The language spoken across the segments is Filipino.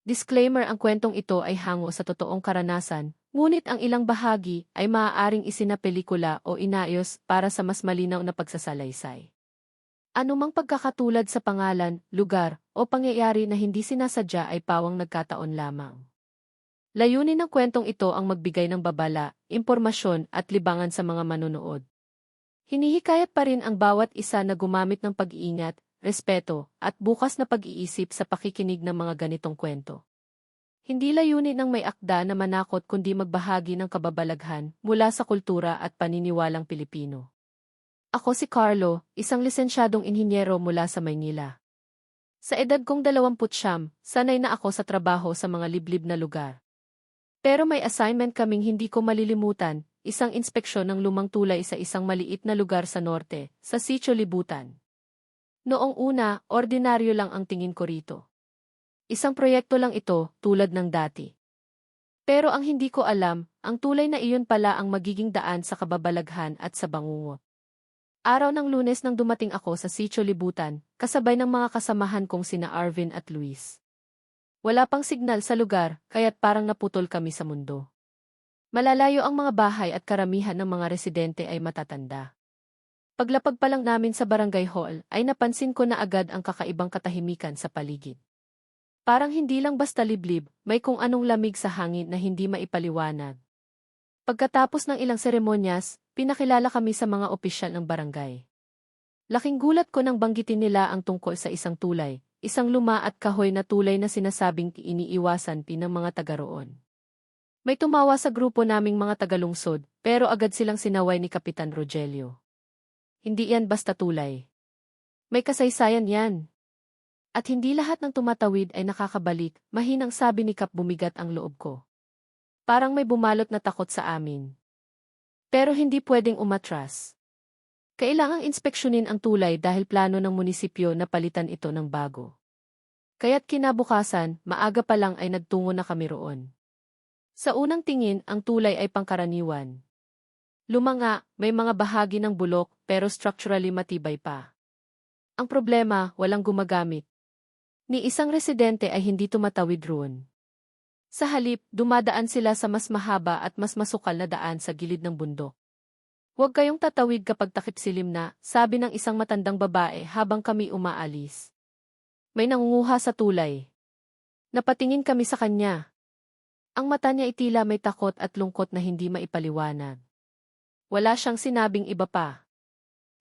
Disclaimer: ang kwentong ito ay hango sa totoong karanasan, ngunit ang ilang bahagi ay maaaring isinapelikula o inayos para sa mas malinaw na pagsasalaysay. Anumang pagkakatulad sa pangalan, lugar, o pangyayari na hindi sinasadya ay pawang nagkataon lamang. Layunin ng kwentong ito ang magbigay ng babala, impormasyon at libangan sa mga manonood. Hinihikayat pa rin ang bawat isa na gumamit ng pag-iingat, respeto, at bukas na pag-iisip sa pakikinig ng mga ganitong kwento. Hindi layunin ng may akda na manakot kundi magbahagi ng kababalaghan mula sa kultura at paniniwalang Pilipino. Ako si Carlo, isang lisensyadong inhinyero mula sa Maynila. Sa edad kong 29, sanay na ako sa trabaho sa mga liblib na lugar. Pero may assignment kaming hindi ko malilimutan, isang inspeksyon ng lumang tulay sa isang maliit na lugar sa norte, sa Sitio Libutan. Noong una, ordinaryo lang ang tingin ko rito. Isang proyekto lang ito, tulad ng dati. Pero ang hindi ko alam, ang tulay na iyon pala ang magiging daan sa kababalaghan at sa bangungot. Araw ng Lunes nang dumating ako sa Sitio Libutan, kasabay ng mga kasamahan kong sina Arvin at Luis. Wala pang signal sa lugar, kaya't parang naputol kami sa mundo. Malalayo ang mga bahay at karamihan ng mga residente ay matatanda. Paglapag pa lang namin sa barangay hall, ay napansin ko na agad ang kakaibang katahimikan sa paligid. Parang hindi lang basta liblib, may kung anong lamig sa hangin na hindi maipaliwanag. Pagkatapos ng ilang seremonyas, pinakilala kami sa mga opisyal ng barangay. Laking gulat ko nang banggitin nila ang tungkol sa isang tulay, isang luma at kahoy na tulay na sinasabing iniiwasan ng mga taga roon. May tumawa sa grupo naming mga tagalungsod, pero agad silang sinaway ni Kapitan Rogelio. Hindi yan basta tulay. May kasaysayan yan. At hindi lahat ng tumatawid ay nakakabalik, mahinang sabi ni Kap. Bumigat ang loob ko. Parang may bumalot na takot sa amin. Pero hindi pwedeng umatras. Kailangang inspeksyonin ang tulay dahil plano ng munisipyo na palitan ito ng bago. Kaya't kinabukasan, maaga pa lang ay nagtungo na kami roon. Sa unang tingin, ang tulay ay pangkaraniwan. Luma nga, may mga bahagi ng bulok pero structurally matibay pa. Ang problema, walang gumagamit. Ni isang residente ay hindi tumatawid roon. Sa halip, dumadaan sila sa mas mahaba at mas masukal na daan sa gilid ng bundok. Huwag kayong tatawid kapag takip-silim na, sabi ng isang matandang babae habang kami umaalis. May nangunguha sa tulay. Napatingin kami sa kanya. Ang mata niya itila may takot at lungkot na hindi maipaliwanag. Wala siyang sinabing iba pa.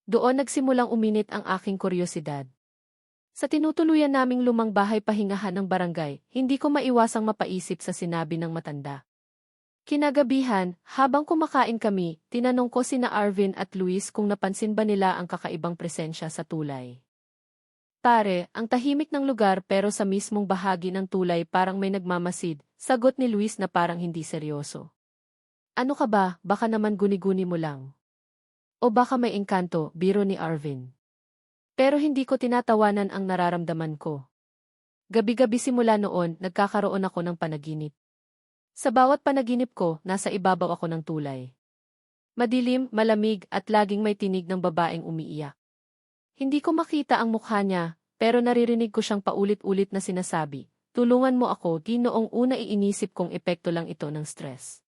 Doon nagsimulang uminit ang aking kuryosidad. Sa tinutuluyan naming lumang bahay pahingahan ng barangay, hindi ko maiwasang mapaisip sa sinabi ng matanda. Kinagabihan, habang kumakain kami, tinanong ko sina Arvin at Luis kung napansin ba nila ang kakaibang presensya sa tulay. Pare, ang tahimik ng lugar pero sa mismong bahagi ng tulay parang may nagmamasid, sagot ni Luis na parang hindi seryoso. Ano ka ba, baka naman guni-guni mo lang. O baka may engkanto, biro ni Arvin. Pero hindi ko tinatawanan ang nararamdaman ko. Gabi-gabi simula noon, nagkakaroon ako ng panaginip. Sa bawat panaginip ko, nasa ibabaw ako ng tulay. Madilim, malamig at laging may tinig ng babaeng umiiyak. Hindi ko makita ang mukha niya, pero naririnig ko siyang paulit-ulit na sinasabi, "Tulungan mo ako." Di noong una iinisip kong epekto lang ito ng stress.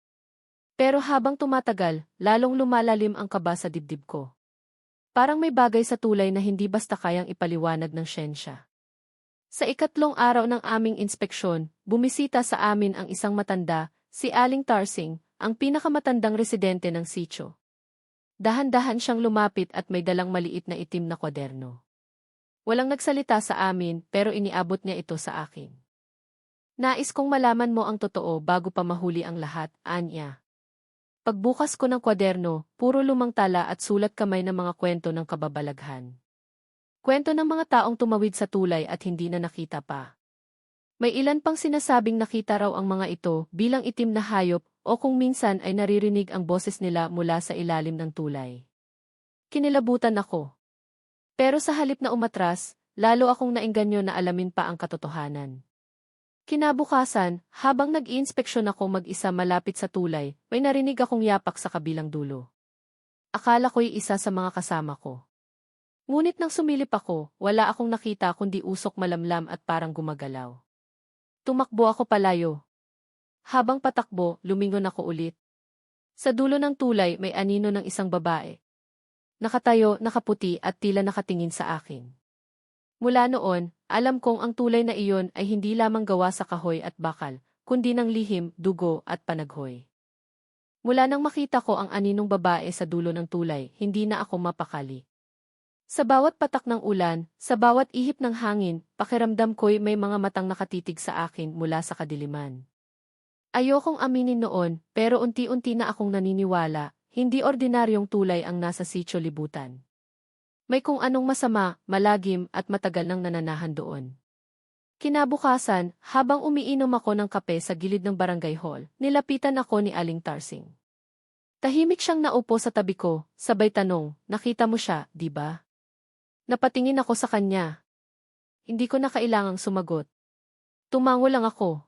Pero habang tumatagal, lalong lumalalim ang kaba sa dibdib ko. Parang may bagay sa tulay na hindi basta kayang ipaliwanag ng siyensya. Sa ikatlong araw ng aming inspeksyon, bumisita sa amin ang isang matanda, si Aling Tarsing, ang pinakamatandang residente ng sitio. Dahan-dahan siyang lumapit at may dalang maliit na itim na kwaderno. Walang nagsalita sa amin pero iniabot niya ito sa akin. Nais kong malaman mo ang totoo bago pa mahuli ang lahat, anya. Pagbukas ko ng kwaderno, puro lumang tala at sulat kamay ng mga kwento ng kababalaghan. Kwento ng mga taong tumawid sa tulay at hindi na nakita pa. May ilan pang sinasabing nakita raw ang mga ito bilang itim na hayop o kung minsan ay naririnig ang boses nila mula sa ilalim ng tulay. Kinilabutan ako. Pero sa halip na umatras, lalo akong naengganyo na alamin pa ang katotohanan. Kinabukasan, habang nag-iinspeksyon ako mag-isa malapit sa tulay, may narinig akong yapak sa kabilang dulo. Akala ko'y isa sa mga kasama ko. Ngunit nang sumilip ako, wala akong nakita kundi usok malamlam at parang gumagalaw. Tumakbo ako palayo. Habang patakbo, lumingon ako ulit. Sa dulo ng tulay may anino ng isang babae. Nakatayo, nakaputi at tila nakatingin sa akin. Mula noon, alam kong ang tulay na iyon ay hindi lamang gawa sa kahoy at bakal, kundi ng lihim, dugo at panaghoy. Mula nang makita ko ang aninong babae sa dulo ng tulay, hindi na ako mapakali. Sa bawat patak ng ulan, sa bawat ihip ng hangin, pakiramdam ko'y may mga matang nakatitig sa akin mula sa kadiliman. Ayokong aminin noon, pero unti-unti na akong naniniwala, hindi ordinaryong tulay ang nasa sitio libutan. May kung anong masama, malagim at matagal nang nananahan doon. Kinabukasan, habang umiinom ako ng kape sa gilid ng barangay hall, nilapitan ako ni Aling Tarsing. Tahimik siyang naupo sa tabi ko, sabay tanong, nakita mo siya, di ba? Napatingin ako sa kanya. Hindi ko na kailangang sumagot. Tumango lang ako.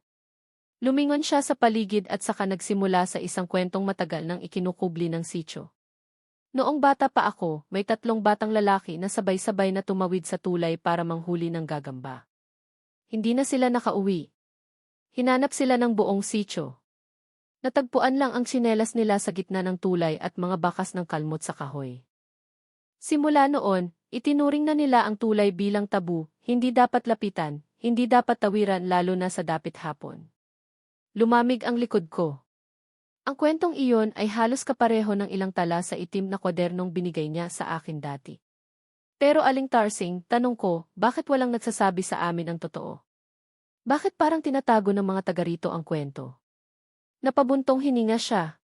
Lumingon siya sa paligid at saka nagsimula sa isang kwentong matagal nang ikinukubli ng sitio. Noong bata pa ako, may 3 batang lalaki na sabay-sabay na tumawid sa tulay para manghuli ng gagamba. Hindi na sila nakauwi. Hinanap sila ng buong sitio. Natagpuan lang ang tsinelas nila sa gitna ng tulay at mga bakas ng kalmot sa kahoy. Simula noon, itinuring na nila ang tulay bilang tabu, hindi dapat lapitan, hindi dapat tawiran lalo na sa dapit hapon. Lumamig ang likod ko. Ang kwentong iyon ay halos kapareho ng ilang tala sa itim na kwadernong binigay niya sa akin dati. Pero Aling Tarsing, tanong ko, bakit walang nagsasabi sa amin ang totoo? Bakit parang tinatago ng mga taga rito ang kwento? Napabuntong hininga siya.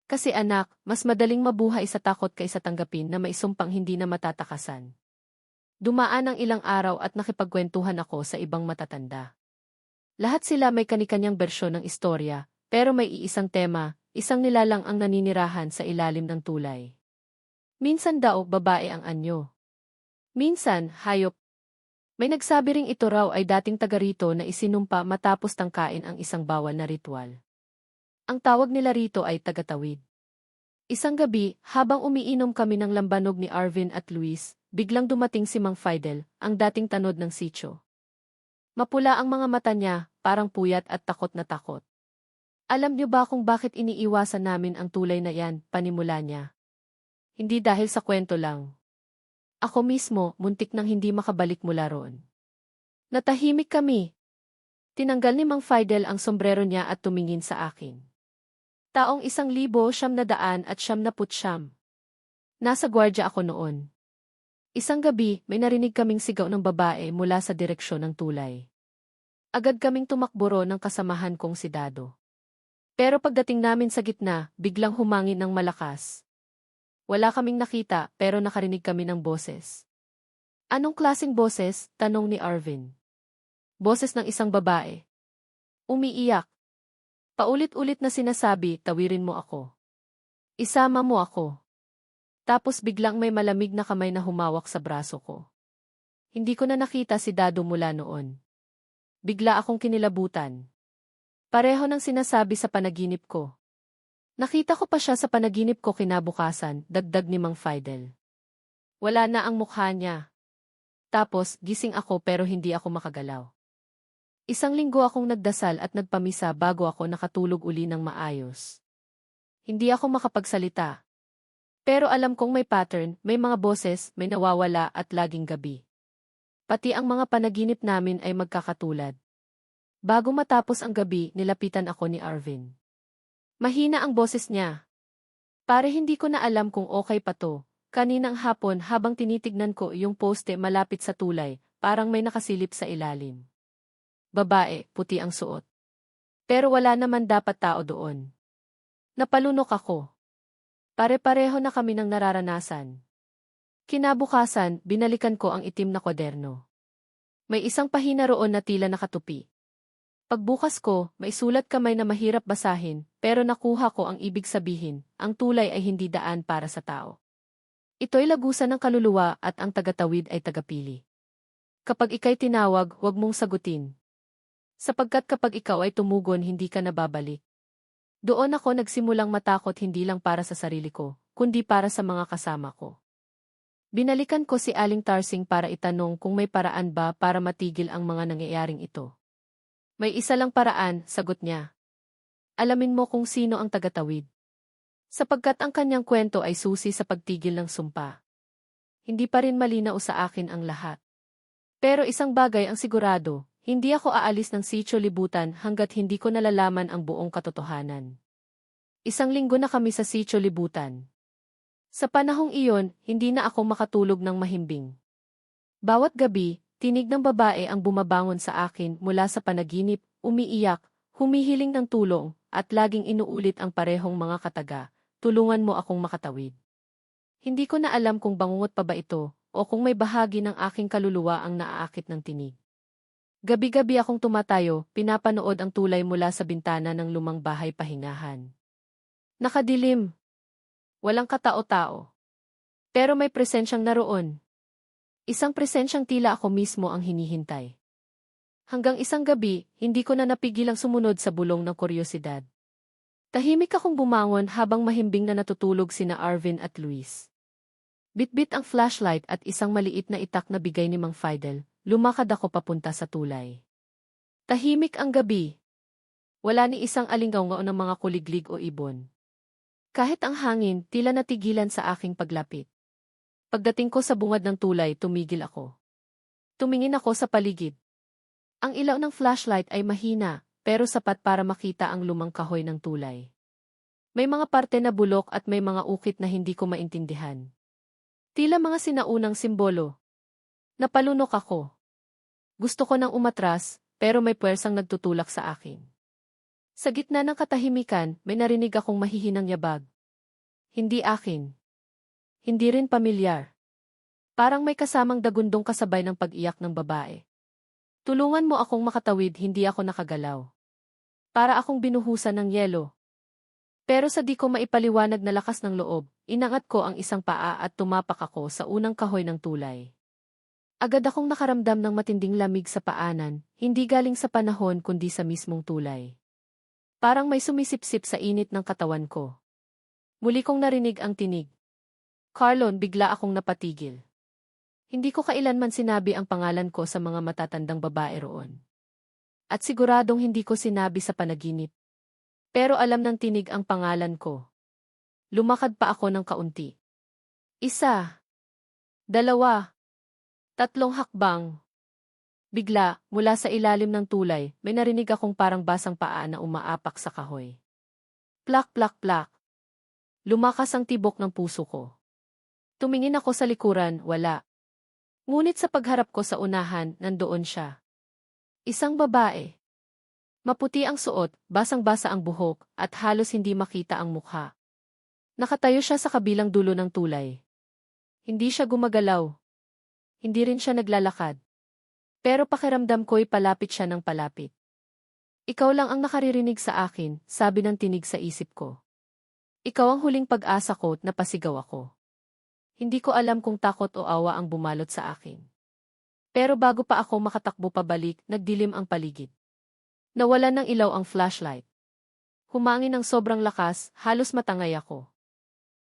Kasi anak, mas madaling mabuhay sa takot kaysa tanggapin na maisumpang hindi na matatakasan. Dumaan ang ilang araw at nakipagkwentuhan ako sa ibang matatanda. Lahat sila may kanikanyang bersyon ng istorya, pero may iisang tema, isang nilalang ang naninirahan sa ilalim ng tulay. Minsan daw, babae ang anyo. Minsan, hayop. May nagsabi ring ito raw ay dating taga rito na isinumpa matapos tangkain ang isang bawal na ritual. Ang tawag nila rito ay tagatawid. Isang gabi, habang umiinom kami ng lambanog ni Arvin at Luis, biglang dumating si Mang Fidel, ang dating tanod ng sitio. Mapula ang mga mata niya, parang puyat at takot na takot. Alam niyo ba kung bakit iniiwasan namin ang tulay na yan, panimula niya? Hindi dahil sa kwento lang. Ako mismo, muntik nang hindi makabalik mula roon. Natahimik kami. Tinanggal ni Mang Fidel ang sombrero niya at tumingin sa akin. Taong 1909. Nasa gwardya ako noon. Isang gabi, may narinig kaming sigaw ng babae mula sa direksyon ng tulay. Agad kaming tumakbo ng kasamahan kong si Dado. Pero pagdating namin sa gitna, biglang humangin ng malakas. Wala kaming nakita pero nakarinig kami ng boses. Anong klaseng boses? Tanong ni Arvin. Boses ng isang babae. Umiiyak. Paulit-ulit na sinasabi, tawirin mo ako. Isama mo ako. Tapos biglang may malamig na kamay na humawak sa braso ko. Hindi ko na nakita si Dado mula noon. Bigla akong kinilabutan. Pareho ng sinasabi sa panaginip ko. Nakita ko pa siya sa panaginip ko kinabukasan, dagdag ni Mang Fidel. Wala na ang mukha niya. Tapos, gising ako pero hindi ako makagalaw. Isang linggo akong nagdasal at nagpamisa bago ako nakatulog uli ng maayos. Hindi ako makapagsalita. Pero alam kong may pattern, may mga boses, may nawawala at laging gabi. Pati ang mga panaginip namin ay magkakatulad. Bago matapos ang gabi, nilapitan ako ni Arvin. Mahina ang boses niya. Pare hindi ko na alam kung okay pa to. Kaninang hapon habang tinitignan ko yung poste malapit sa tulay, parang may nakasilip sa ilalim. Babae, puti ang suot. Pero wala naman dapat tao doon. Napalunok ako. Pare-pareho na kami ng nararanasan. Kinabukasan, binalikan ko ang itim na kwaderno. May isang pahina roon na tila nakatupi. Pagbukas ko, may sulat kamay na mahirap basahin, pero nakuha ko ang ibig sabihin, ang tulay ay hindi daan para sa tao. Ito'y lagusan ng kaluluwa at ang tagatawid ay tagapili. Kapag ika'y tinawag, huwag mong sagutin. Sapagkat kapag ikaw ay tumugon, hindi ka nababalik. Doon ako nagsimulang matakot hindi lang para sa sarili ko, kundi para sa mga kasama ko. Binalikan ko si Aling Tarsing para itanong kung may paraan ba para matigil ang mga nangyayaring ito. May isa lang paraan, sagot niya. Alamin mo kung sino ang tagatawid. Sapagkat ang kanyang kwento ay susi sa pagtigil ng sumpa. Hindi pa rin malinaw sa akin ang lahat. Pero isang bagay ang sigurado, hindi ako aalis ng Sitio Libutan hanggat hindi ko nalalaman ang buong katotohanan. Isang linggo na kami sa Sitio Libutan. Sa panahong iyon, hindi na ako makatulog ng mahimbing. Bawat gabi, tinig ng babae ang bumabangon sa akin mula sa panaginip, umiiyak, humihiling ng tulong, at laging inuulit ang parehong mga kataga, tulungan mo akong makatawid. Hindi ko na alam kung bangungot pa ba ito, o kung may bahagi ng aking kaluluwa ang naaakit ng tinig. Gabi-gabi akong tumatayo, pinapanood ang tulay mula sa bintana ng lumang bahay pahingahan. Nakadilim. Walang katao-tao. Pero may presensyang naroon. Isang presensyang tila ako mismo ang hinihintay. Hanggang isang gabi, hindi ko na napigilang sumunod sa bulong ng kuryosidad. Tahimik akong bumangon habang mahimbing na natutulog sina Arvin at Luis. Bitbit ang flashlight at isang maliit na itak na bigay ni Mang Fidel, lumakad ako papunta sa tulay. Tahimik ang gabi. Wala ni isang alingaw ng mga kuliglig o ibon. Kahit ang hangin, tila natigilan sa aking paglapit. Pagdating ko sa bungad ng tulay, tumigil ako. Tumingin ako sa paligid. Ang ilaw ng flashlight ay mahina, pero sapat para makita ang lumang kahoy ng tulay. May mga parte na bulok at may mga ukit na hindi ko maintindihan. Tila mga sinaunang simbolo. Napalunok ako. Gusto ko nang umatras, pero may puwersang nagtutulak sa akin. Sa gitna ng katahimikan, may narinig akong mahihinang yabag. Hindi akin. Hindi rin pamilyar. Parang may kasamang dagundong kasabay ng pag-iyak ng babae. Tulungan mo akong makatawid, hindi ako nakagalaw. Para akong binuhusan ng yelo. Pero sa di ko maipaliwanag na lakas ng loob, inangat ko ang isang paa at tumapak ako sa unang kahoy ng tulay. Agad akong nakaramdam ng matinding lamig sa paanan, hindi galing sa panahon kundi sa mismong tulay. Parang may sumisipsip sa init ng katawan ko. Muli kong narinig ang tinig. Carlon, bigla akong napatigil. Hindi ko kailanman sinabi ang pangalan ko sa mga matatandang babae roon. At siguradong hindi ko sinabi sa panaginip. Pero alam ng tinig ang pangalan ko. Lumakad pa ako ng kaunti. 1, 2, 3 hakbang. Bigla, mula sa ilalim ng tulay, may narinig akong parang basang paa na umaapak sa kahoy. Plak, plak, plak. Lumakas ang tibok ng puso ko. Tumingin ako sa likuran, wala. Ngunit sa pagharap ko sa unahan, nandoon siya. Isang babae. Maputi ang suot, basang-basa ang buhok, at halos hindi makita ang mukha. Nakatayo siya sa kabilang dulo ng tulay. Hindi siya gumagalaw. Hindi rin siya naglalakad. Pero pakiramdam ko'y palapit siya ng palapit. Ikaw lang ang nakaririnig sa akin, sabi ng tinig sa isip ko. Ikaw ang huling pag-asa ko, napasigaw ako. Hindi ko alam kung takot o awa ang bumalot sa akin. Pero bago pa ako makatakbo pabalik, nagdilim ang paligid. Nawalan ng ilaw ang flashlight. Humangin ng sobrang lakas, halos matangay ako.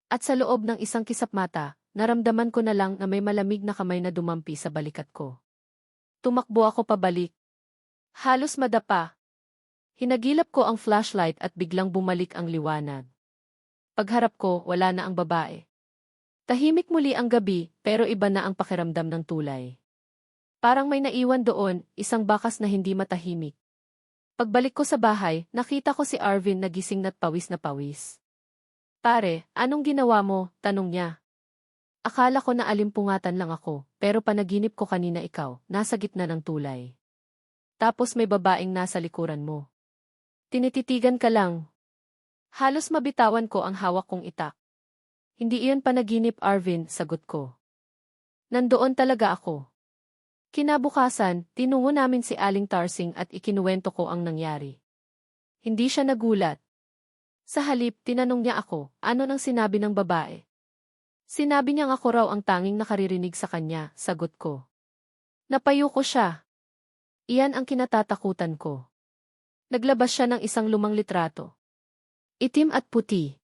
At sa loob ng isang kisap mata, naramdaman ko na lang na may malamig na kamay na dumampi sa balikat ko. Tumakbo ako pabalik. Halos madapa. Hinagilap ko ang flashlight at biglang bumalik ang liwanag. Pagharap ko, wala na ang babae. Tahimik muli ang gabi, pero iba na ang pakiramdam ng tulay. Parang may naiwan doon, isang bakas na hindi matahimik. Pagbalik ko sa bahay, nakita ko si Arvin na gising na't pawis na pawis. Pare, anong ginawa mo? Tanong niya. Akala ko na alimpungatan lang ako, pero panaginip ko kanina ikaw, nasa gitna ng tulay. Tapos may babaeng nasa likuran mo. Tinititigan ka lang. Halos mabitawan ko ang hawak kong itak. Hindi iyon panaginip, Arvin, sagot ko. Nandoon talaga ako. Kinabukasan, tinungo namin si Aling Tarsing at ikinuwento ko ang nangyari. Hindi siya nagulat. Sa halip, tinanong niya ako, ano nang sinabi ng babae? Sinabi niyang ako raw ang tanging nakaririnig sa kanya, sagot ko. Napayo ko siya. Iyan ang kinatatakutan ko. Naglabas siya ng isang lumang litrato. Itim at puti.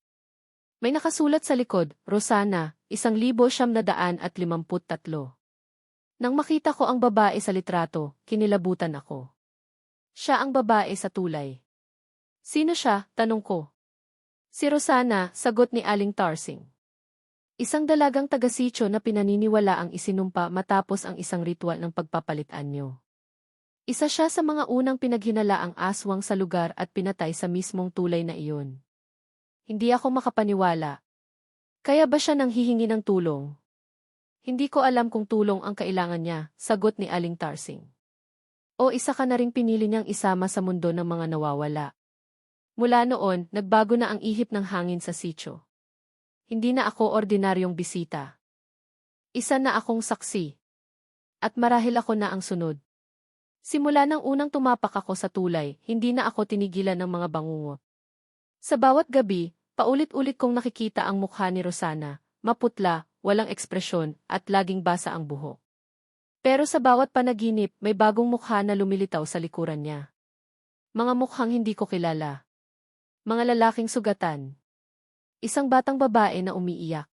May nakasulat sa likod, Rosana, 1953. Nang makita ko ang babae sa litrato, kinilabutan ako. Siya ang babae sa tulay. Sino siya? Tanong ko. Si Rosana, sagot ni Aling Tarsing. Isang dalagang taga-sityo na pinaniniwala ang isinumpa matapos ang isang ritual ng pagpapalit anyo. Isa siya sa mga unang pinaghinalaang aswang sa lugar at pinatay sa mismong tulay na iyon. Hindi ako makapaniwala. Kaya ba siya nang hihingi ng tulong? Hindi ko alam kung tulong ang kailangan niya, sagot ni Aling Tarsing. O isa ka na ring pinili niyang isama sa mundo ng mga nawawala. Mula noon, nagbago na ang ihip ng hangin sa sityo. Hindi na ako ordinaryong bisita. Isa na akong saksi. At marahil ako na ang sunod. Simula nang unang tumapak ako sa tulay, hindi na ako tinigilan ng mga bangungot. Sa bawat gabi, paulit-ulit kong nakikita ang mukha ni Rosana, maputla, walang ekspresyon, at laging basa ang buhok. Pero sa bawat panaginip, may bagong mukha na lumilitaw sa likuran niya. Mga mukhang hindi ko kilala. Mga lalaking sugatan. Isang batang babae na umiiyak.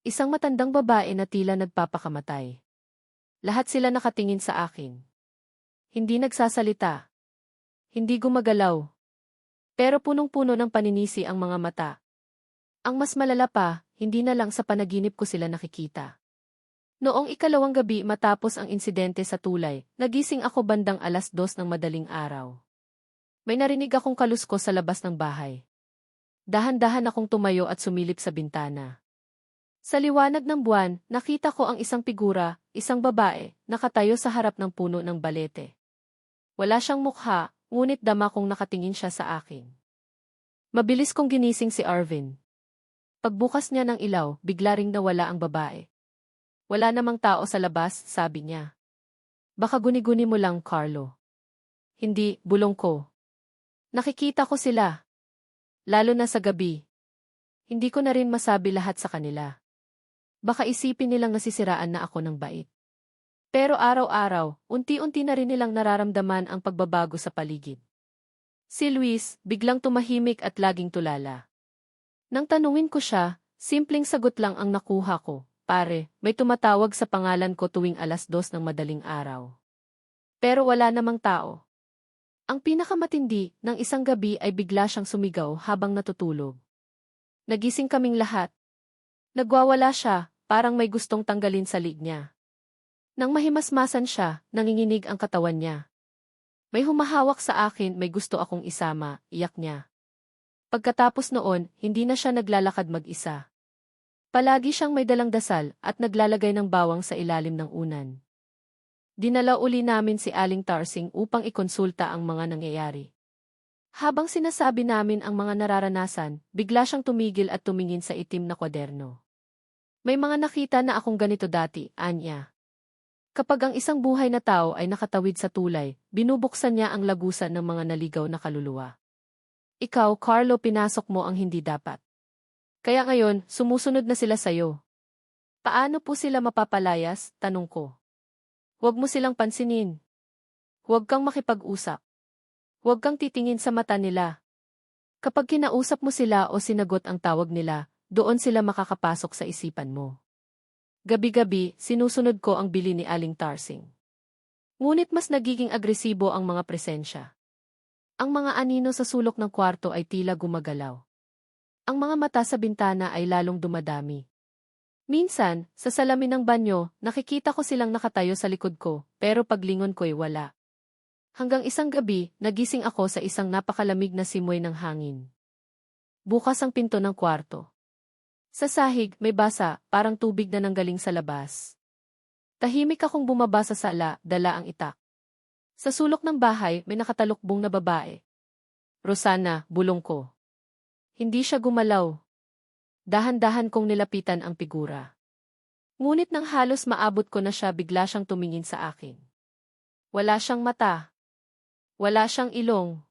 Isang matandang babae na tila nagpapakamatay. Lahat sila nakatingin sa akin. Hindi nagsasalita. Hindi gumagalaw. Pero punong-puno ng paninisi ang mga mata. Ang mas malala pa, hindi na lang sa panaginip ko sila nakikita. Noong ikalawang gabi matapos ang insidente sa tulay, nagising ako bandang 2:00 ng madaling araw. May narinig akong kaluskos sa labas ng bahay. Dahan-dahan akong tumayo at sumilip sa bintana. Sa liwanag ng buwan, nakita ko ang isang figura, isang babae, nakatayo sa harap ng puno ng balete. Wala siyang mukha, ngunit dama kong nakatingin siya sa akin. Mabilis kong ginising si Arvin. Pagbukas niya ng ilaw, bigla ring nawala ang babae. Wala namang tao sa labas, sabi niya. Baka guni-guni mo lang, Carlo. Hindi, bulong ko. Nakikita ko sila. Lalo na sa gabi. Hindi ko na rin masabi lahat sa kanila. Baka isipin nilang nasisiraan na ako ng bait. Pero araw-araw, unti-unti na rin nilang nararamdaman ang pagbabago sa paligid. Si Luis, biglang tumahimik at laging tulala. Nang tanungin ko siya, simpleng sagot lang ang nakuha ko. Pare, may tumatawag sa pangalan ko tuwing 2:00 ng madaling araw. Pero wala namang tao. Ang pinakamatindi, ng isang gabi ay bigla siyang sumigaw habang natutulog. Nagising kaming lahat. Nagwawala siya, parang may gustong tanggalin sa liig niya. Nang mahimasmasan siya, nanginginig ang katawan niya. May humahawak sa akin, may gusto akong isama, iyak niya. Pagkatapos noon, hindi na siya naglalakad mag-isa. Palagi siyang may dalang dasal at naglalagay ng bawang sa ilalim ng unan. Dinala uli namin si Aling Tarsing upang ikonsulta ang mga nangyayari. Habang sinasabi namin ang mga nararanasan, bigla siyang tumigil at tumingin sa itim na kwaderno. May mga nakita na akong ganito dati, anya. Kapag ang isang buhay na tao ay nakatawid sa tulay, binubuksan niya ang lagusan ng mga naligaw na kaluluwa. Ikaw, Carlo, pinasok mo ang hindi dapat. Kaya ngayon, sumusunod na sila sayo. Paano po sila mapapalayas? Tanong ko. Huwag mo silang pansinin. Huwag kang makipag-usap. Huwag kang titingin sa mata nila. Kapag kinausap mo sila o sinagot ang tawag nila, doon sila makakapasok sa isipan mo. Gabi-gabi, sinusunod ko ang bili ni Aling Tarsing. Ngunit mas nagiging agresibo ang mga presensya. Ang mga anino sa sulok ng kwarto ay tila gumagalaw. Ang mga mata sa bintana ay lalong dumadami. Minsan, sa salamin ng banyo, nakikita ko silang nakatayo sa likod ko, pero paglingon ko'y wala. Hanggang isang gabi, nagising ako sa isang napakalamig na simoy ng hangin. Bukas ang pinto ng kwarto. Sa sahig, may basa, parang tubig na nanggaling sa labas. Tahimik akong bumaba sa sala, dala ang itak. Sa sulok ng bahay, may nakatalukbong na babae. Rosana, bulong ko. Hindi siya gumalaw. Dahan-dahan kong nilapitan ang figura. Ngunit nang halos maabot ko na siya, bigla siyang tumingin sa akin. Wala siyang mata. Wala siyang ilong.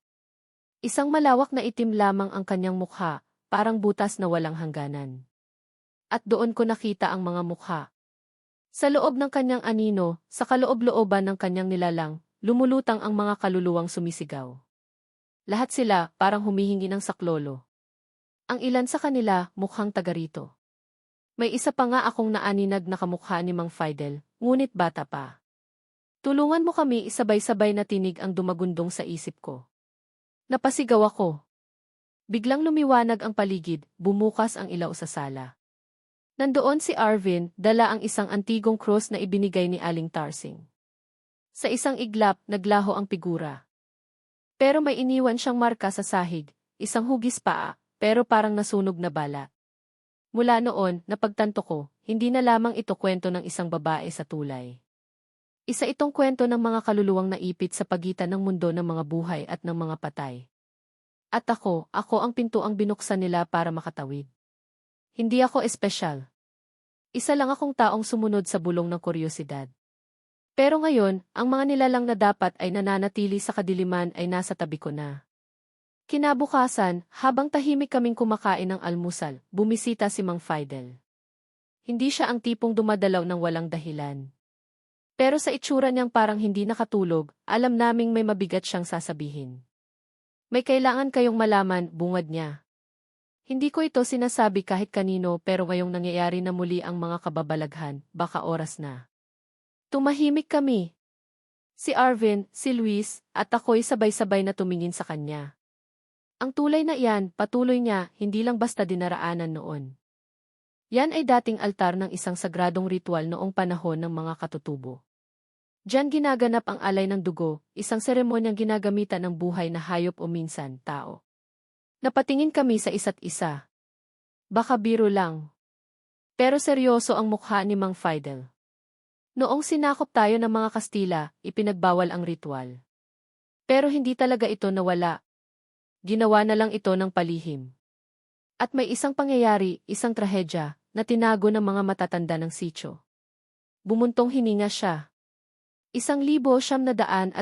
Isang malawak na itim lamang ang kanyang mukha, parang butas na walang hangganan. At doon ko nakita ang mga mukha. Sa loob ng kanyang anino, sa kaloob-looban ng kanyang nilalang, lumulutang ang mga kaluluwang sumisigaw. Lahat sila parang humihingi ng saklolo. Ang ilan sa kanila mukhang taga rito. May isa pa nga akong naaninag na kamukha ni Mang Fidel, ngunit bata pa. Tulungan mo kami, isabay-sabay na tinig ang dumagundong sa isip ko. Napasigaw ako. Biglang lumiwanag ang paligid, bumukas ang ilaw sa sala. Nandoon si Arvin, dala ang isang antigong cross na ibinigay ni Aling Tarsing. Sa isang iglap, naglaho ang figura. Pero may iniwan siyang marka sa sahig, isang hugis paa, pero parang nasunog na bala. Mula noon, napagtanto ko, hindi na lamang ito kwento ng isang babae sa tulay. Isa itong kwento ng mga kaluluwang naipit sa pagitan ng mundo ng mga buhay at ng mga patay. At ako ang pintuang binuksan nila para makatawid. Hindi ako espesyal. Isa lang akong taong sumunod sa bulong ng kuryosidad. Pero ngayon, ang mga nilalang na dapat ay nananatili sa kadiliman ay nasa tabi ko na. Kinabukasan, habang tahimik kaming kumakain ng almusal, bumisita si Mang Fidel. Hindi siya ang tipong dumadalaw ng walang dahilan. Pero sa itsura niyang parang hindi nakatulog, alam naming may mabigat siyang sasabihin. May kailangan kayong malaman, bungad niya. Hindi ko ito sinasabi kahit kanino, pero ngayong nangyayari na muli ang mga kababalaghan, baka oras na. Tumahimik kami. Si Arvin, si Luis, at ako'y sabay-sabay na tumingin sa kanya. Ang tulay na iyan, patuloy niya, hindi lang basta dinaraanan noon. Yan ay dating altar ng isang sagradong ritual noong panahon ng mga katutubo. Diyan ginaganap ang alay ng dugo, isang seremonyang ginagamitan ng buhay na hayop o minsan, tao. Napatingin kami sa isa't isa. Baka biro lang. Pero seryoso ang mukha ni Mang Fidel. Noong sinakop tayo ng mga Kastila, ipinagbawal ang ritual. Pero hindi talaga ito nawala. Ginawa na lang ito ng palihim. At may isang pangyayari, isang trahedya, na tinago ng mga matatanda ng sityo. Bumuntong hininga siya. 1953,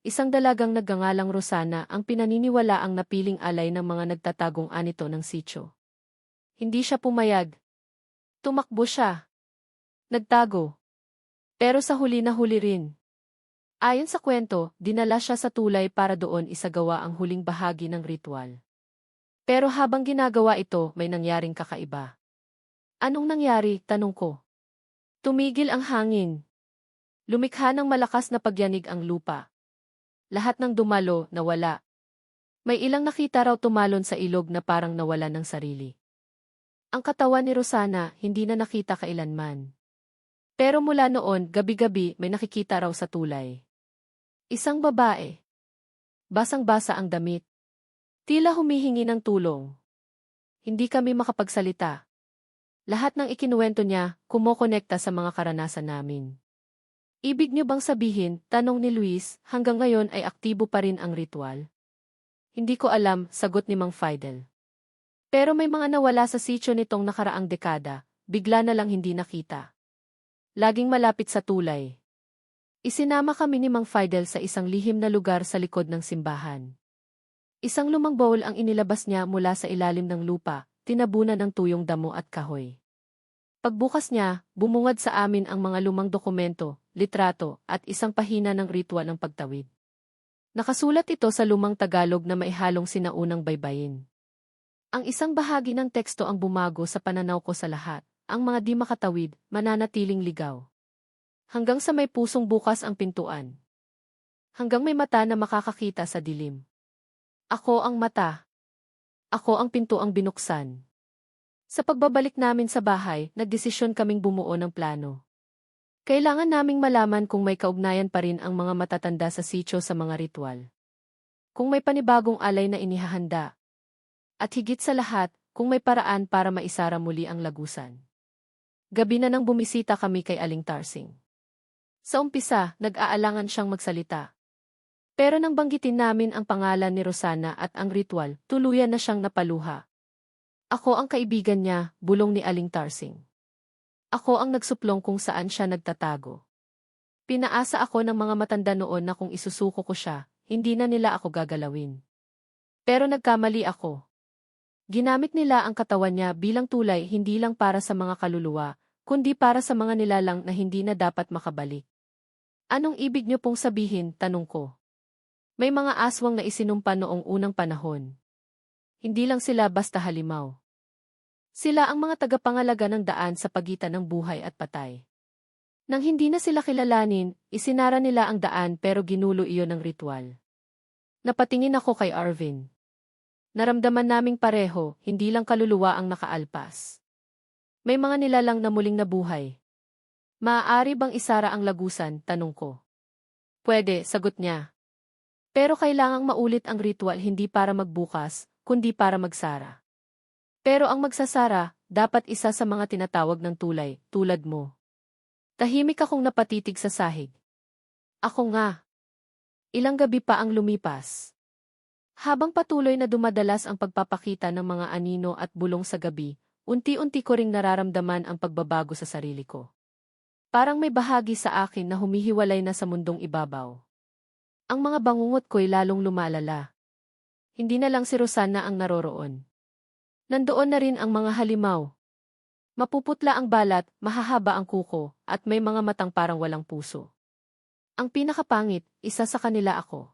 isang dalagang nagngangalang Rosana ang pinaniniwala ang napiling alay ng mga nagtatagong anito ng sityo. Hindi siya pumayag. Tumakbo siya. Nagtago. Pero sa huli na huli rin. Ayon sa kwento, dinala siya sa tulay para doon isagawa ang huling bahagi ng ritual. Pero habang ginagawa ito, may nangyaring kakaiba. Anong nangyari, tanong ko. Tumigil ang hangin. Lumikha ng malakas na pagyanig ang lupa. Lahat ng dumalo, nawala. May ilang nakita raw tumalon sa ilog na parang nawala ng sarili. Ang katawan ni Rosana, hindi na nakita kailanman. Pero mula noon, gabi-gabi, may nakikita raw sa tulay. Isang babae. Basang-basa ang damit. Tila humihingi ng tulong. Hindi kami makapagsalita. Lahat ng ikinuwento niya, kumokonekta sa mga karanasan namin. Ibig niyo bang sabihin, tanong ni Luis, hanggang ngayon ay aktibo pa rin ang ritual? Hindi ko alam, sagot ni Mang Fidel. Pero may mga nawala sa sityo nitong nakaraang dekada, bigla na lang hindi nakita. Laging malapit sa tulay. Isinama kami ni Mang Fidel sa isang lihim na lugar sa likod ng simbahan. Isang lumang bowl ang inilabas niya mula sa ilalim ng lupa, tinabunan ng tuyong damo at kahoy. Pagbukas niya, bumungad sa amin ang mga lumang dokumento, litrato, at isang pahina ng ritual ng pagtawid. Nakasulat ito sa lumang Tagalog na maihalong sinaunang baybayin. Ang isang bahagi ng teksto ang bumago sa pananaw ko sa lahat, ang mga di makatawid, mananatiling ligaw. Hanggang sa may pusong bukas ang pintuan. Hanggang may mata na makakakita sa dilim. Ako ang mata. Ako ang pintuang binuksan. Sa pagbabalik namin sa bahay, nagdesisyon kaming bumuo ng plano. Kailangan naming malaman kung may kaugnayan pa rin ang mga matatanda sa sityo sa mga ritual. Kung may panibagong alay na inihahanda. At higit sa lahat, kung may paraan para maisara muli ang lagusan. Gabi na nang bumisita kami kay Aling Tarsing. Sa umpisa, nag-aalangan siyang magsalita. Pero nang banggitin namin ang pangalan ni Rosana at ang ritual, tuluyan na siyang napaluha. Ako ang kaibigan niya, bulong ni Aling Tarsing. Ako ang nagsuplong kung saan siya nagtatago. Pinaasa ako ng mga matanda noon na kung isusuko ko siya, hindi na nila ako gagalawin. Pero nagkamali ako. Ginamit nila ang katawan niya bilang tulay hindi lang para sa mga kaluluwa, kundi para sa mga nilalang na hindi na dapat makabalik. Anong ibig niyo pong sabihin, tanong ko. May mga aswang na isinumpa noong unang panahon. Hindi lang sila basta halimaw. Sila ang mga tagapangalaga ng daan sa pagitan ng buhay at patay. Nang hindi na sila kilalanin, isinara nila ang daan pero ginulo iyon ng ritual. Napatingin ako kay Arvin. Naramdaman naming pareho, hindi lang kaluluwa ang nakaalpas. May mga nilalang na muling nabuhay. Maaari bang isara ang lagusan, tanong ko. Pwede, sagot niya. Pero kailangang maulit ang ritual hindi para magbukas, kundi para magsara. Pero ang magsasara, dapat isa sa mga tinatawag ng tulay, tulad mo. Tahimik akong napatitig sa sahig. Ako nga. Ilang gabi pa ang lumipas. Habang patuloy na dumadalas ang pagpapakita ng mga anino at bulong sa gabi, unti-unti ko ring nararamdaman ang pagbabago sa sarili ko. Parang may bahagi sa akin na humihiwalay na sa mundong ibabaw. Ang mga bangungot ko'y lalong lumalala. Hindi na lang si Rosana ang naroroon. Nandoon na rin ang mga halimaw. Mapuputla ang balat, mahahaba ang kuko, at may mga matang parang walang puso. Ang pinakapangit, isa sa kanila ako.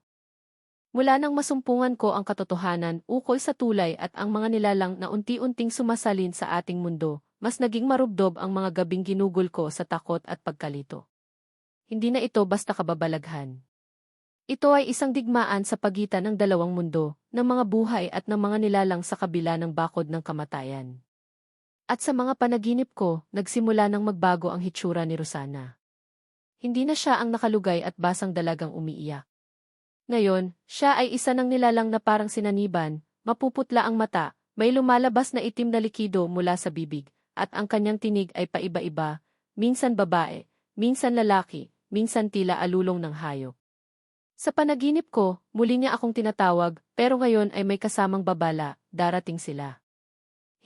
Mula nang masumpungan ko ang katotohanan ukol sa tulay at ang mga nilalang na unti-unting sumasalin sa ating mundo, mas naging marubdob ang mga gabing ginugol ko sa takot at pagkalito. Hindi na ito basta kababalaghan. Ito ay isang digmaan sa pagitan ng dalawang mundo, ng mga buhay at ng mga nilalang sa kabila ng bakod ng kamatayan. At sa mga panaginip ko, nagsimula nang magbago ang hitsura ni Rosana. Hindi na siya ang nakalugay at basang dalagang umiiyak. Ngayon, siya ay isa ng nilalang na parang sinaniban, mapuputla ang mata, may lumalabas na itim na likido mula sa bibig, at ang kanyang tinig ay paiba-iba, minsan babae, minsan lalaki, minsan tila alulong ng hayop. Sa panaginip ko, muli niya akong tinatawag, pero ngayon ay may kasamang babala, darating sila.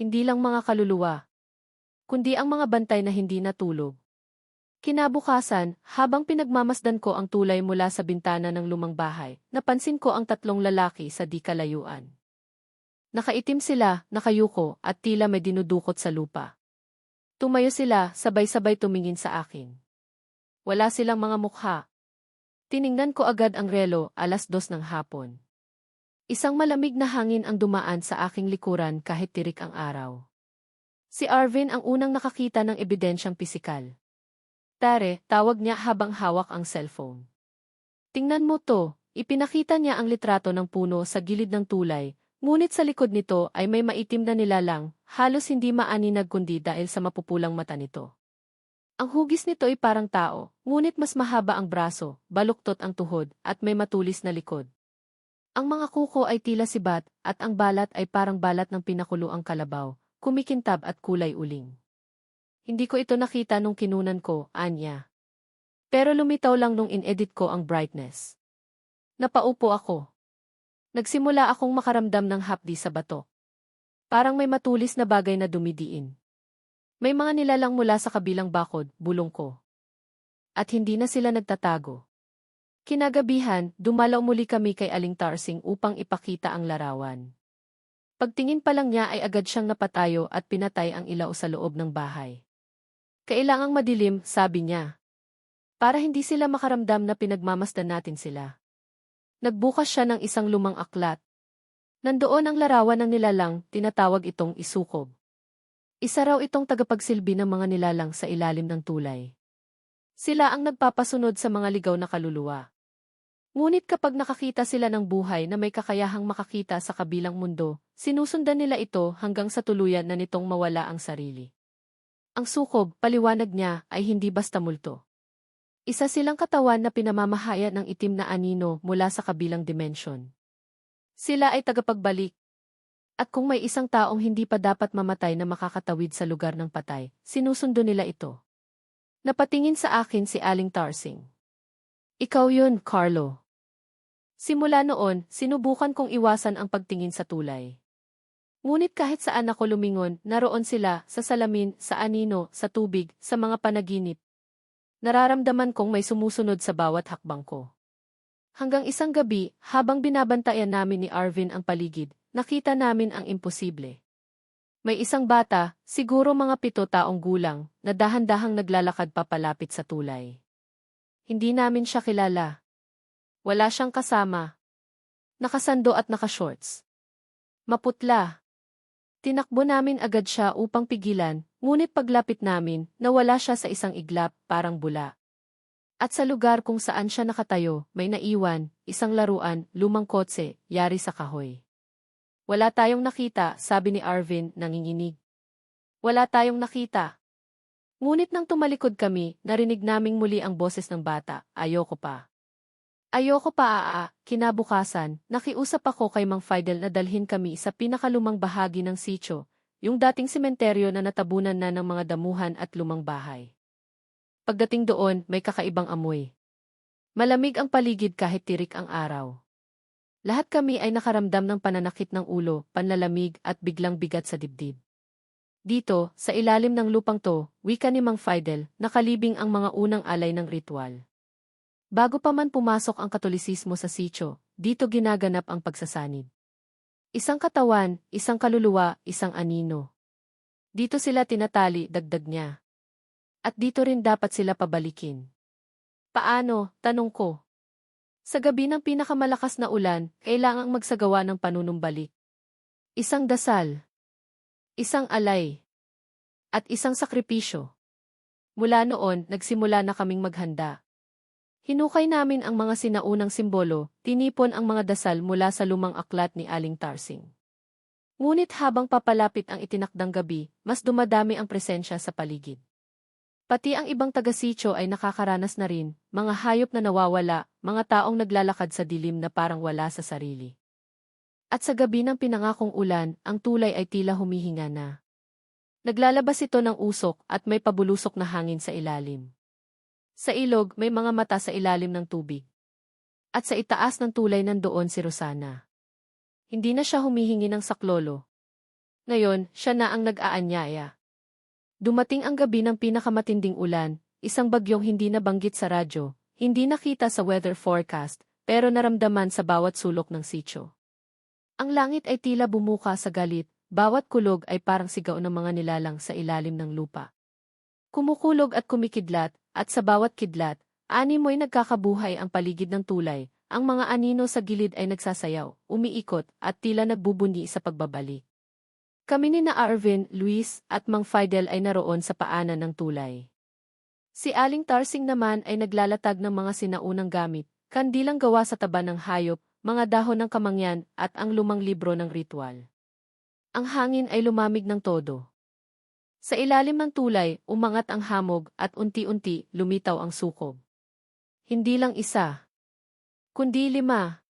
Hindi lang mga kaluluwa, kundi ang mga bantay na hindi natulog. Kinabukasan, habang pinagmamasdan ko ang tulay mula sa bintana ng lumang bahay, napansin ko ang tatlong lalaki sa di kalayuan. Nakaitim sila, nakayuko, at tila may dinudukot sa lupa. Tumayo sila, sabay-sabay tumingin sa akin. Wala silang mga mukha. Tiningnan ko agad ang relo, 2:00 ng hapon. Isang malamig na hangin ang dumaan sa aking likuran kahit tirik ang araw. Si Arvin ang unang nakakita ng ebidensyang pisikal. Tare, tawag niya habang hawak ang cellphone. Tingnan mo to, ipinakita niya ang litrato ng puno sa gilid ng tulay, ngunit sa likod nito ay may maitim na nilalang, halos hindi maaninag kundi dahil sa mapupulang mata nito. Ang hugis nito ay parang tao, ngunit mas mahaba ang braso, baluktot ang tuhod, at may matulis na likod. Ang mga kuko ay tila sibat, at ang balat ay parang balat ng pinakuloang kalabaw, kumikintab at kulay uling. Hindi ko ito nakita nung kinunan ko, anya. Pero lumitaw lang nung in-edit ko ang brightness. Napaupo ako. Nagsimula akong makaramdam ng hapdi sa bato. Parang may matulis na bagay na dumidiin. May mga nilalang mula sa kabilang bakod, bulong ko. At hindi na sila nagtatago. Kinagabihan, dumalaw muli kami kay Aling Tarsing upang ipakita ang larawan. Pagtingin pa lang niya ay agad siyang napatayo at pinatay ang ilaw sa loob ng bahay. Kailangang madilim, sabi niya. Para hindi sila makaramdam na pinagmamasdan natin sila. Nagbukas siya ng isang lumang aklat. Nandoon ang larawan ng nilalang, tinatawag itong isukob. Isa raw itong tagapagsilbi ng mga nilalang sa ilalim ng tulay. Sila ang nagpapasunod sa mga ligaw na kaluluwa. Ngunit kapag nakakita sila ng buhay na may kakayahang makakita sa kabilang mundo, sinusundan nila ito hanggang sa tuluyan na nitong mawala ang sarili. Ang sukob, paliwanag niya, ay hindi basta multo. Isa silang katawan na pinamamahaya ng itim na anino mula sa kabilang dimensyon. Sila ay tagapagbalik. At kung may isang taong hindi pa dapat mamatay na makakatawid sa lugar ng patay, sinusundo nila ito. Napatingin sa akin si Aling Tarsing. Ikaw yun, Carlo. Simula noon, sinubukan kong iwasan ang pagtingin sa tulay. Ngunit kahit saan ako lumingon, naroon sila, sa salamin, sa anino, sa tubig, sa mga panaginip. Nararamdaman kong may sumusunod sa bawat hakbang ko. Hanggang isang gabi, habang binabantayan namin ni Arvin ang paligid, nakita namin ang imposible. May isang bata, siguro mga 7 taong gulang, na dahan-dahang naglalakad papalapit sa tulay. Hindi namin siya kilala. Wala siyang kasama. Nakasando at nakashorts. Maputla. Tinakbo namin agad siya upang pigilan, Ngunit paglapit namin, nawala siya sa isang iglap, parang bula. At sa lugar kung saan siya nakatayo, may naiwan, isang laruan, lumang kotse, yari sa kahoy. Wala tayong nakita, sabi ni Arvin, nanginginig. Wala tayong nakita. Ngunit nang tumalikod kami, narinig naming muli ang boses ng bata, ayoko pa. Ayoko pa. Kinabukasan, nakiusap ako kay Mang Fidel na dalhin kami sa pinakalumang bahagi ng sitio, yung dating sementeryo na natabunan na ng mga damuhan at lumang bahay. Pagdating doon, may kakaibang amoy. Malamig ang paligid kahit tirik ang araw. Lahat kami ay nakaramdam ng pananakit ng ulo, panlalamig at biglang bigat sa dibdib. Dito, sa ilalim ng lupang to, wika ni Mang Fidel, nakalibing ang mga unang alay ng ritual. Bago pa man pumasok ang Katolisismo sa sitio, dito ginaganap ang pagsasanib. Isang katawan, isang kaluluwa, isang anino. Dito sila tinatali, dagdag niya. At dito rin dapat sila pabalikin. Paano? Tanong ko. Sa gabi ng pinakamalakas na ulan, kailangang magsagawa ng panunumbalik. Isang dasal. Isang alay. At isang sakripisyo. Mula noon, nagsimula na kaming maghanda. Hinukay namin ang mga sinaunang simbolo, tinipon ang mga dasal mula sa lumang aklat ni Aling Tarsing. Ngunit habang papalapit ang itinakdang gabi, mas dumadami ang presensya sa paligid. Pati ang ibang taga-sitio ay nakakaranas na rin, mga hayop na nawawala, mga taong naglalakad sa dilim na parang wala sa sarili. At sa gabi ng pinangakong ulan, ang tulay ay tila humihinga na. Naglalabas ito ng usok at may pabulusok na hangin sa ilalim. Sa ilog, may mga mata sa ilalim ng tubig. At sa itaas ng tulay nandoon si Rosana. Hindi na siya humihingi ng saklolo. Ngayon, siya na ang nag-aanyaya. Dumating ang gabi ng pinakamatinding ulan, isang bagyong hindi nabanggit sa radyo, hindi nakita sa weather forecast, pero naramdaman sa bawat sulok ng sitio. Ang langit ay tila bumuka sa galit, bawat kulog ay parang sigaw ng mga nilalang sa ilalim ng lupa. Kumukulog at kumikidlat, at sa bawat kidlat, animoy nagkakabuhay ang paligid ng tulay, ang mga anino sa gilid ay nagsasayaw, umiikot, at tila nagbubunyi sa pagbabalik. Kami ni na Arvin, Luis, at Mang Fidel ay naroon sa paanan ng tulay. Si Aling Tarsing naman ay naglalatag ng mga sinaunang gamit, kandilang gawa sa taba ng hayop, mga dahon ng kamangyan, at ang lumang libro ng ritual. Ang hangin ay lumamig ng todo. Sa ilalim ng tulay, umangat ang hamog at unti-unti lumitaw ang sukob. Hindi lang isa, kundi 5.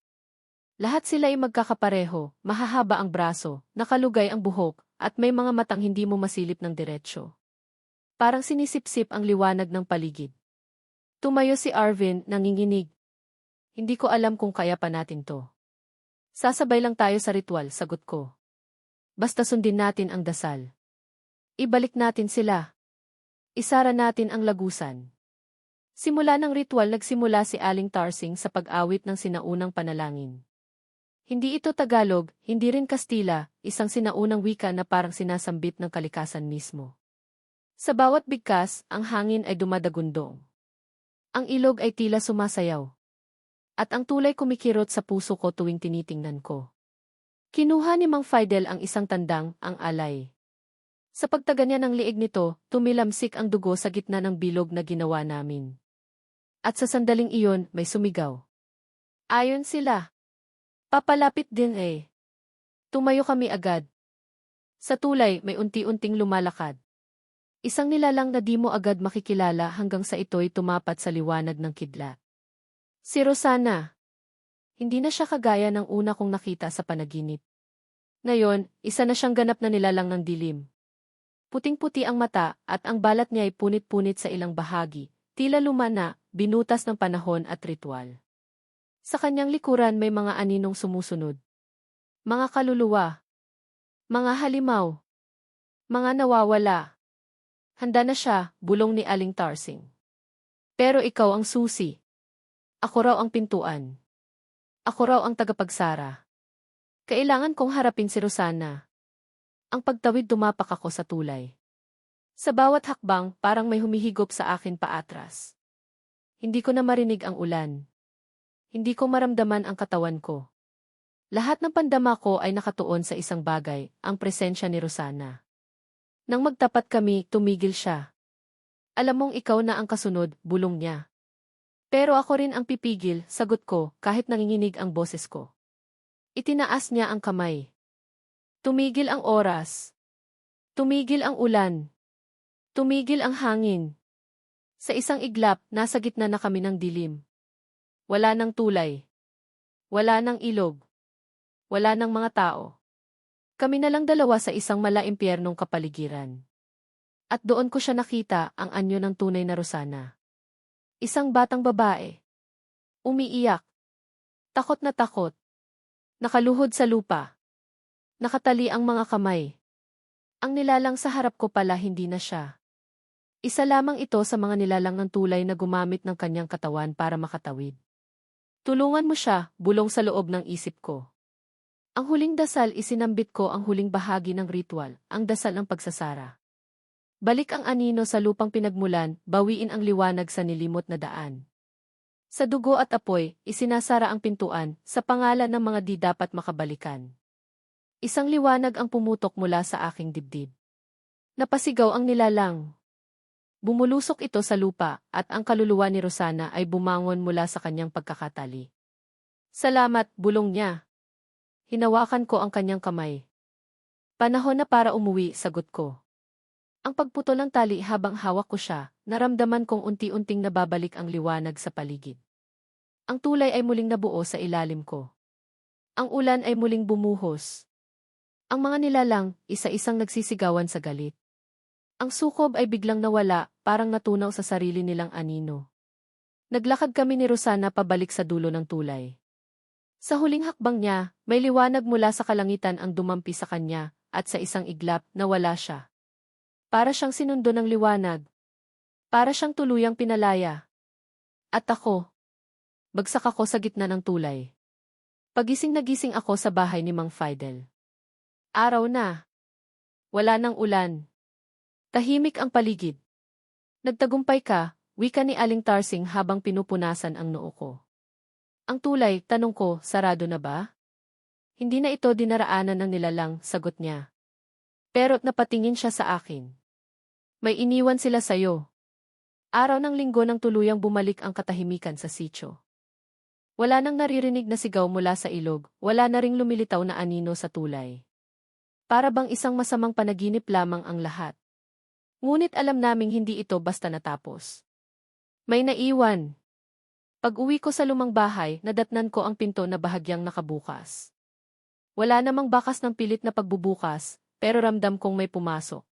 Lahat sila ay magkakapareho, mahahaba ang braso, nakalugay ang buhok, at may mga matang hindi mo masilip ng diretsyo. Parang sinisipsip ang liwanag ng paligid. Tumayo si Arvin, nanginginig. Hindi ko alam kung kaya pa natin to. Sasabay lang tayo sa ritual, sagot ko. Basta sundin natin ang dasal. Ibalik natin sila. Isara natin ang lagusan. Simula ng ritual nagsimula si Aling Tarsing sa pag-awit ng sinaunang panalangin. Hindi ito Tagalog, hindi rin Kastila, isang sinaunang wika na parang sinasambit ng kalikasan mismo. Sa bawat bigkas, ang hangin ay dumadagundong. Ang ilog ay tila sumasayaw. At ang tulay kumikirot sa puso ko tuwing tinitingnan ko. Kinuha ni Mang Fidel ang isang tandang, ang alay. Sa pagtaga niya ng liig nito, tumilamsik ang dugo sa gitna ng bilog na ginawa namin. At sa sandaling iyon, may sumigaw. Ayon sila. Papalapit din eh. Tumayo kami agad. Sa tulay, may unti-unting lumalakad. Isang nilalang na di mo agad makikilala hanggang sa ito'y tumapat sa liwanag ng kidlat. Si Rosana. Hindi na siya kagaya ng una kong nakita sa panaginip. Ngayon, isa na siyang ganap na nilalang ng dilim. Puting-puti ang mata at ang balat niya ay punit-punit sa ilang bahagi, tila lumana, binutas ng panahon at ritual. Sa kanyang likuran may mga aninong sumusunod. Mga kaluluwa. Mga halimaw. Mga nawawala. Handa na siya, bulong ni Aling Tarsing. Pero ikaw ang susi. Ako raw ang pintuan. Ako raw ang tagapagsara. Kailangan kong harapin si Rosana. Ang pagtawid dumapak ako sa tulay. Sa bawat hakbang, parang may humihigop sa akin paatras. Hindi ko na marinig ang ulan. Hindi ko maramdaman ang katawan ko. Lahat ng pandama ko ay nakatuon sa isang bagay, ang presensya ni Rosana. Nang magtapat kami, tumigil siya. Alam mong ikaw na ang kasunod, bulong niya. Pero ako rin ang pipigil, sagot ko, kahit nanginginig ang boses ko. Itinaas niya ang kamay. Tumigil ang oras. Tumigil ang ulan. Tumigil ang hangin. Sa isang iglap, nasa gitna na kami ng dilim. Wala nang tulay. Wala nang ilog. Wala nang mga tao. Kami na lang dalawa sa isang malaimpyernong kapaligiran. At doon ko siya nakita, ang anyo ng tunay na Rosana. Isang batang babae. Umiiyak. Takot na takot. Nakaluhod sa lupa. Nakatali ang mga kamay. Ang nilalang sa harap ko pala hindi na siya. Isa lamang ito sa mga nilalang ng tulay na gumamit ng kanyang katawan para makatawid. Tulungan mo siya, bulong sa loob ng isip ko. Ang huling dasal, isinambit ko ang huling bahagi ng ritual, ang dasal ng pagsasara. Balik ang anino sa lupang pinagmulan, bawiin ang liwanag sa nilimot na daan. Sa dugo at apoy, isinasara ang pintuan, sa pangalan ng mga di dapat makabalikan. Isang liwanag ang pumutok mula sa aking dibdib. Napasigaw ang nilalang. Bumulusok ito sa lupa, at ang kaluluwa ni Rosana ay bumangon mula sa kanyang pagkakatali. Salamat, bulong niya. Hinawakan ko ang kanyang kamay. Panahon na para umuwi, sagot ko. Ang pagputol ng tali habang hawak ko siya, naramdaman kong unti-unting nababalik ang liwanag sa paligid. Ang tulay ay muling nabuo sa ilalim ko. Ang ulan ay muling bumuhos. Ang mga nilalang, isa-isang nagsisigawan sa galit. Ang sukob ay biglang nawala, parang natunaw sa sarili nilang anino. Naglakad kami ni Rosana pabalik sa dulo ng tulay. Sa huling hakbang niya, may liwanag mula sa kalangitan ang dumampi sa kanya, at sa isang iglap, nawala siya. Para siyang sinundo ng liwanag. Para siyang tuluyang pinalaya. At ako. Bagsak ako sa gitna ng tulay. Pagising na gising ako sa bahay ni Mang Fidel. Araw na. Wala nang ulan. Tahimik ang paligid. Nagtagumpay ka, wika ni Aling Tarsing habang pinupunasan ang noo ko. Ang tulay, tanong ko, sarado na ba? Hindi na ito dinaraanan ng nilalang, sagot niya. Pero napatingin siya sa akin. May iniwan sila sayo. Araw ng linggo nang tuluyang bumalik ang katahimikan sa sitio. Wala nang naririnig na sigaw mula sa ilog, wala na ring lumilitaw na anino sa tulay. Para bang isang masamang panaginip lamang ang lahat. Ngunit alam naming hindi ito basta natapos. May naiwan. Pag-uwi ko sa lumang bahay, nadatnan ko ang pinto na bahagyang nakabukas. Wala namang bakas ng pilit na pagbubukas, pero ramdam kong may pumasok.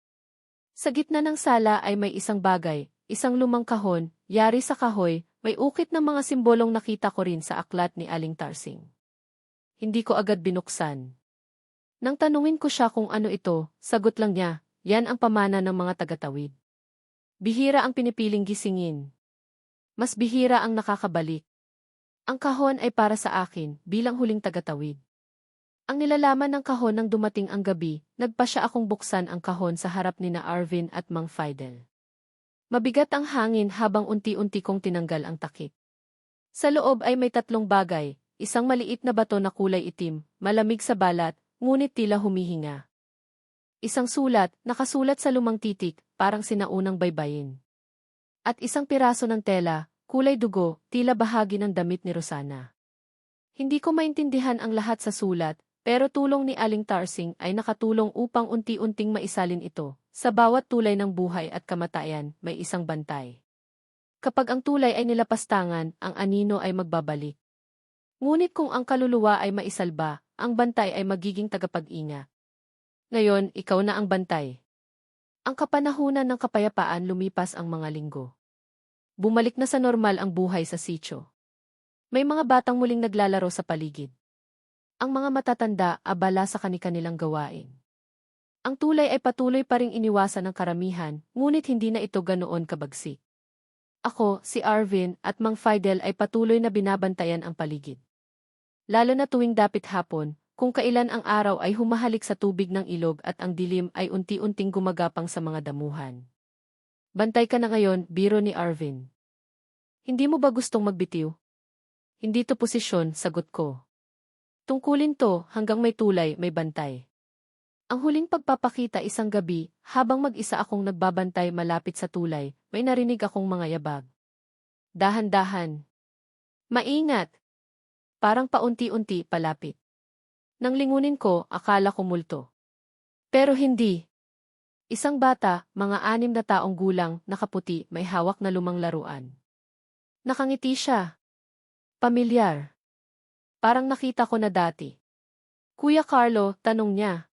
Sa gitna ng sala ay may isang bagay, isang lumang kahon, yari sa kahoy, may ukit ng mga simbolong nakita ko rin sa aklat ni Aling Tarsing. Hindi ko agad binuksan. Nang tanungin ko siya kung ano ito, sagot lang niya, yan ang pamana ng mga tagatawid. Bihira ang pinipiling gisingin. Mas bihira ang nakakabalik. Ang kahon ay para sa akin, bilang huling tagatawid. Ang nilalaman ng kahon nang dumating ang gabi, nagpa siya akong buksan ang kahon sa harap ni na Arvin at Mang Fidel. Mabigat ang hangin habang unti-unti kong tinanggal ang takip. Sa loob ay may tatlong bagay, isang maliit na bato na kulay itim, malamig sa balat, ngunit tila humihinga. Isang sulat, nakasulat sa lumang titik, parang sinaunang baybayin. At isang piraso ng tela, kulay dugo, tila bahagi ng damit ni Rosana. Hindi ko maintindihan ang lahat sa sulat, pero tulong ni Aling Tarsing ay nakatulong upang unti-unting maisalin ito. Sa bawat tulay ng buhay at kamatayan, may isang bantay. Kapag ang tulay ay nilapastangan, ang anino ay magbabalik. Ngunit kung ang kaluluwa ay maisalba, ang bantay ay magiging tagapag-ingat. Ngayon, ikaw na ang bantay. Ang kapanahunan ng kapayapaan lumipas ang mga linggo. Bumalik na sa normal ang buhay sa sitio. May mga batang muling naglalaro sa paligid. Ang mga matatanda abala sa kani-kanilang gawain. Ang tulay ay patuloy pa ring iniwasan ng karamihan, ngunit hindi na ito ganoon kabagsik. Ako, si Arvin, at Mang Fidel ay patuloy na binabantayan ang paligid. Lalo na tuwing dapit hapon, kung kailan ang araw ay humahalik sa tubig ng ilog at ang dilim ay unti-unting gumagapang sa mga damuhan. Bantay ka na ngayon, biro ni Arvin. Hindi mo ba gustong magbitiw? Hindi to posisyon, sagot ko. Tungkulin to, hanggang may tulay, may bantay. Ang huling pagpapakita isang gabi, habang mag-isa akong nagbabantay malapit sa tulay, may narinig akong mga yabag. Dahan-dahan. Maingat. Parang paunti-unti palapit. Nang lingunin ko, akala ko multo. Pero hindi. Isang bata, mga 6 na taong gulang, nakaputi, may hawak na lumang laruan. Nakangiti siya. Pamilyar. Parang nakita ko na dati. Kuya Carlo, tanong niya.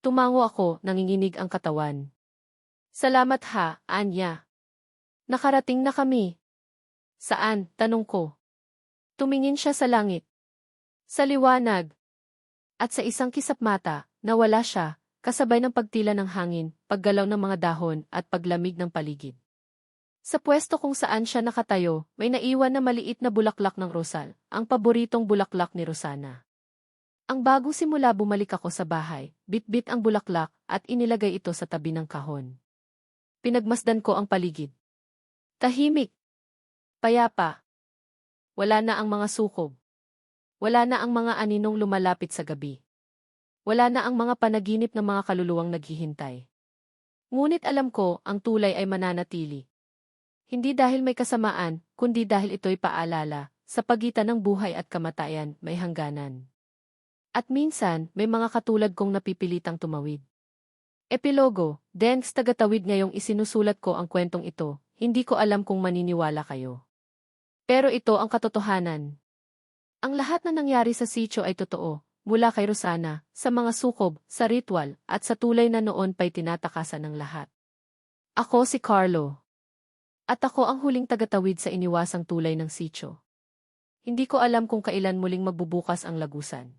Tumango ako, nanginginig ang katawan. Salamat ha, Anya. Nakarating na kami. Saan? Tanong ko. Tumingin siya sa langit. Sa liwanag. At sa isang kisap mata, nawala siya, kasabay ng pagtila ng hangin, paggalaw ng mga dahon, at paglamig ng paligid. Sa pwesto kung saan siya nakatayo, may naiwan na maliit na bulaklak ng rosal, ang paboritong bulaklak ni Rosana. Ang bagong simula bumalik ako sa bahay, bit-bit ang bulaklak, at inilagay ito sa tabi ng kahon. Pinagmasdan ko ang paligid. Tahimik. Payapa. Wala na ang mga sukob. Wala na ang mga aninong lumalapit sa gabi. Wala na ang mga panaginip ng mga kaluluwang naghihintay. Ngunit alam ko, ang tulay ay mananatili. Hindi dahil may kasamaan, kundi dahil ito'y paalala, sa pagitan ng buhay at kamatayan, may hangganan. At minsan, may mga katulad kong napipilitang tumawid. Epilogo, Dengs tagatawid ngayong isinusulat ko ang kwentong ito, hindi ko alam kung maniniwala kayo. Pero ito ang katotohanan. Ang lahat na nangyari sa sitio ay totoo, mula kay Rosana, sa mga sukob, sa ritual, at sa tulay na noon pa'y tinatakasan ng lahat. Ako si Carlo. At ako ang huling tagatawid sa iniwasang tulay ng sitio. Hindi ko alam kung kailan muling magbubukas ang lagusan.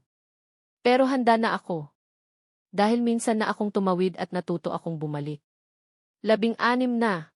Pero handa na ako. Dahil minsan na akong tumawid at natuto akong bumalik. 16 na.